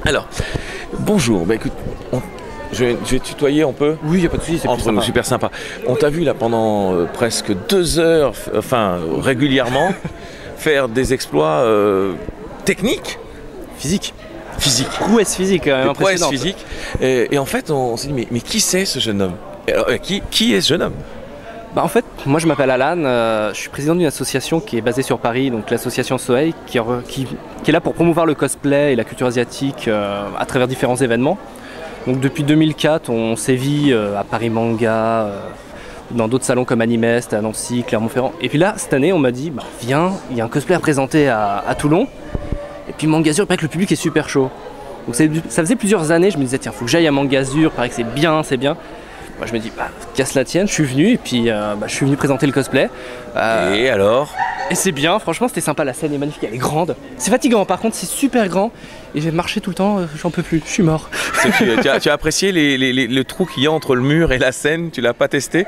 Alors, bonjour, bah écoute, je vais tutoyer, on peut? Oui, il n'y a pas de souci, c'est plus Entre nous, sympa. super sympa. On t'a vu là pendant presque 2 heures, enfin régulièrement, faire des exploits techniques, Physique. physiques, Prouesse physique, quand même, des prouesses impressionnante. physiques. Et en fait, on s'est dit, mais qui c'est ce jeune homme? Alors, qui est ce jeune homme? Bah, en fait, moi je m'appelle Alan, je suis président d'une association qui est basée sur Paris, donc l'association Soleil, qui est là pour promouvoir le cosplay et la culture asiatique à travers différents événements. Donc depuis 2004, on sévit à Paris Manga, dans d'autres salons comme Animest, à Nancy, Clermont-Ferrand. Et puis là, cette année, on m'a dit, bah, viens, il y a un cosplay à présenter à Toulon. Et puis Mangazur, il paraît que le public est super chaud. Donc ça faisait plusieurs années, je me disais, tiens, faut que j'aille à Mangazur, il paraît que c'est bien, c'est bien. Moi je me dis, bah, casse la tienne, je suis venu et puis je suis venu présenter le cosplay. Et alors? Et c'est bien, franchement c'était sympa, la scène est magnifique, elle est grande. C'est fatigant par contre, c'est super grand. Et j'ai marché tout le temps, j'en peux plus, je suis mort. Tu as apprécié le trou qu'il y a entre le mur et la scène, tu l'as pas testé?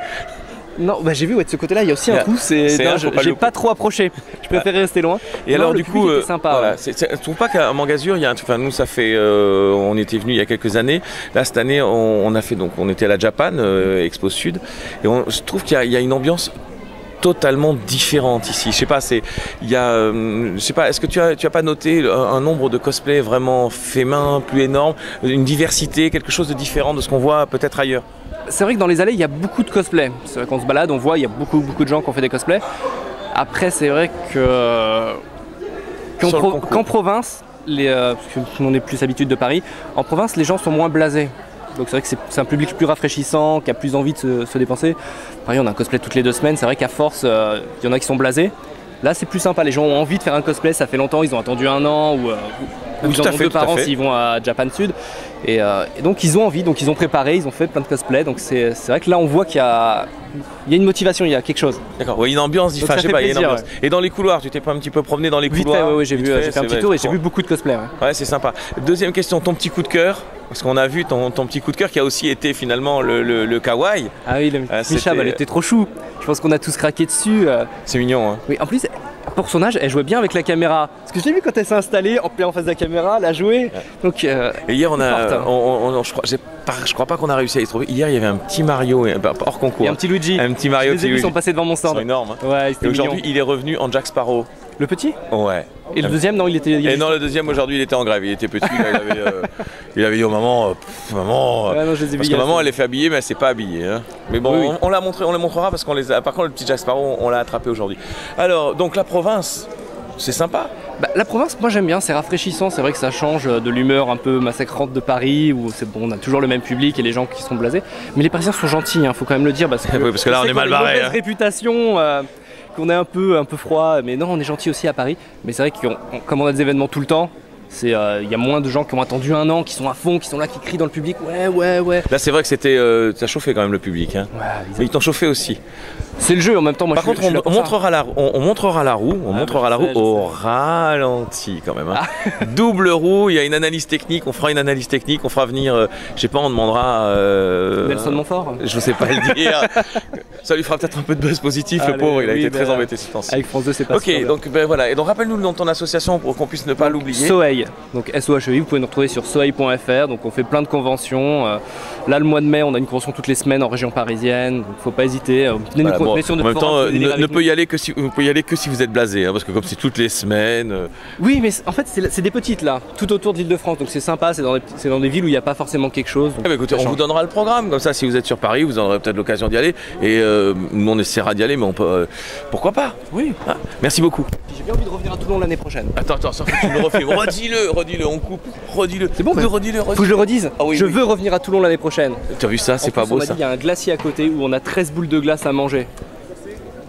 Non, bah j'ai vu, ouais, de ce côté-là, il y a aussi un trou, j'ai pas trop approché. Je préférais rester loin. Et non, alors le du coup, était sympa. voilà, Ouais. tu trouves pas qu'à Mangazur, il y a enfin nous ça fait, on était venu il y a quelques années. Là cette année, on a fait donc, on était à la Japan Expo Sud, et je trouve qu'il y a une ambiance totalement différente ici. Je sais pas, je sais pas, est-ce que tu as pas noté un nombre de cosplays vraiment fait main plus énorme, une diversité, quelque chose de différent de ce qu'on voit peut-être ailleurs? C'est vrai que dans les allées, il y a beaucoup de cosplays. C'est vrai qu'on se balade, on voit, il y a beaucoup de gens qui ont fait des cosplays. Après, c'est vrai qu'en province, parce qu'on est plus habitué de Paris, en province, les gens sont moins blasés. Donc c'est vrai que c'est un public plus rafraîchissant, qui a plus envie de se dépenser. Pareil, on a un cosplay toutes les 2 semaines. C'est vrai qu'à force, il y en a qui sont blasés. Là, c'est plus sympa. Les gens ont envie de faire un cosplay. Ça fait longtemps, ils ont attendu 1 an ou ils en ont 2 par an s'ils vont à Japan Sud. Et donc ils ont envie, donc ils ont préparé, ils ont fait plein de cosplays. Donc c'est vrai que là, on voit qu'il y a une motivation, il y a quelque chose. D'accord, ouais, une ambiance, enfin, je sais pas, il y a une ambiance. Ouais. Et dans les couloirs, tu t'es pas un petit peu promené dans les couloirs? Oui, j'ai fait un petit tour et j'ai vu beaucoup de cosplays. Ouais, c'est sympa. Deuxième question, ton petit coup de cœur? Parce qu'on a vu ton petit coup de cœur qui a aussi été finalement le kawaii. Ah oui, Misha, elle était trop chou. Je pense qu'on a tous craqué dessus. C'est mignon, hein. Oui, en plus, pour son âge, elle jouait bien avec la caméra. Parce que je l'ai vu quand elle s'est installée en plein en face de la caméra, elle a joué. Ouais. Donc, et hier, je crois pas qu'on a réussi à y trouver. Hier, il y avait un petit Mario hors concours. Et un petit Luigi. Un petit Mario. Les ai vus sont passés devant mon stand. Ils sont énormes. Hein. Ouais, et aujourd'hui, il est revenu en Jack Sparrow. Le petit? Ouais. Et le deuxième, non, il était. Et non, le deuxième aujourd'hui, il était en grève. Il était petit. Il avait dit aux mamans, maman. Ouais, non, je les ai vus parce que maman, elle est fait habiller, mais elle s'est pas habillée. Hein. Mais bon, oui. on les montrera parce qu'on les a. Par contre, le petit Jack Sparrow, on l'a attrapé aujourd'hui. Alors, donc la province, c'est sympa. Bah, la province, moi j'aime bien, c'est rafraîchissant, c'est vrai que ça change de l'humeur un peu massacrante de Paris où c'est bon, on a toujours le même public et les gens qui sont blasés. Mais les Parisiens sont gentils, hein, faut quand même le dire parce que, oui, parce que là on est mal barré. Hein. Réputation, qu'on est un peu froid, mais non, on est gentil aussi à Paris. Mais c'est vrai que comme on a des événements tout le temps, il y a moins de gens qui ont attendu 1 an, qui sont à fond, qui sont là, qui crient dans le public, ouais. Là c'est vrai que t'as chauffé quand même le public, hein. Ouais, mais ils t'ont chauffé aussi. C'est le jeu en même temps. Moi, par contre, on montrera la roue au ralenti quand même. Hein. Ah. Double roue, il y a une analyse technique. On fera une analyse technique. On fera venir, je sais pas, on demandera. Nelson Montfort. Je sais pas le dire. Ça lui fera peut-être un peu de buzz positif, le pauvre. Il a été très embêté ces temps-ci. Avec France 2, c'est pas. Ok, donc ben voilà. Et donc rappelle-nous le nom de ton association pour qu'on puisse ne pas l'oublier. Soleil. Donc SOHEI. Vous pouvez nous retrouver sur soleil.fr. Donc on fait plein de conventions. Là, le mois de mai, on a une convention toutes les semaines en région parisienne. Donc faut pas hésiter. Bon, en même temps, ne peut y aller que si vous êtes blasé, hein, parce que comme c'est toutes les semaines. Oui, mais en fait, c'est des petites là, tout autour de l'Île-de-France, donc c'est sympa, c'est dans des villes où il n'y a pas forcément quelque chose. Ah bah écoutez, on vous donnera le programme, comme ça, si vous êtes sur Paris, vous aurez peut-être l'occasion d'y aller. Et nous, on essaiera d'y aller, mais on peut. Pourquoi pas? Oui. Ah, merci beaucoup. J'ai bien envie de revenir à Toulon l'année prochaine. Attends, ça faut que tu le refilmes. Redis-le, on coupe. Redis-le. C'est bon, redis-le. Faut que je le redise. Ah, oui, je veux revenir à Toulon l'année prochaine. Tu as vu ça? C'est pas beau ça. Il y a un glacier à côté où on a 13 boules de glace à manger.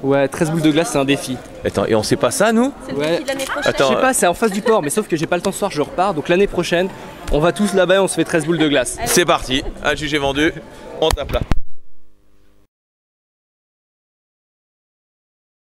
Ouais, 13 boules de glace, c'est un défi. Attends, et on sait pas ça, nous? C'est le défi de l'année prochaine. Attends, je sais pas, c'est en face du port, mais sauf que j'ai pas le temps ce soir, je repars. Donc l'année prochaine, on va tous là-bas et on se fait 13 boules de glace. C'est parti, un jugé vendu, on tape là.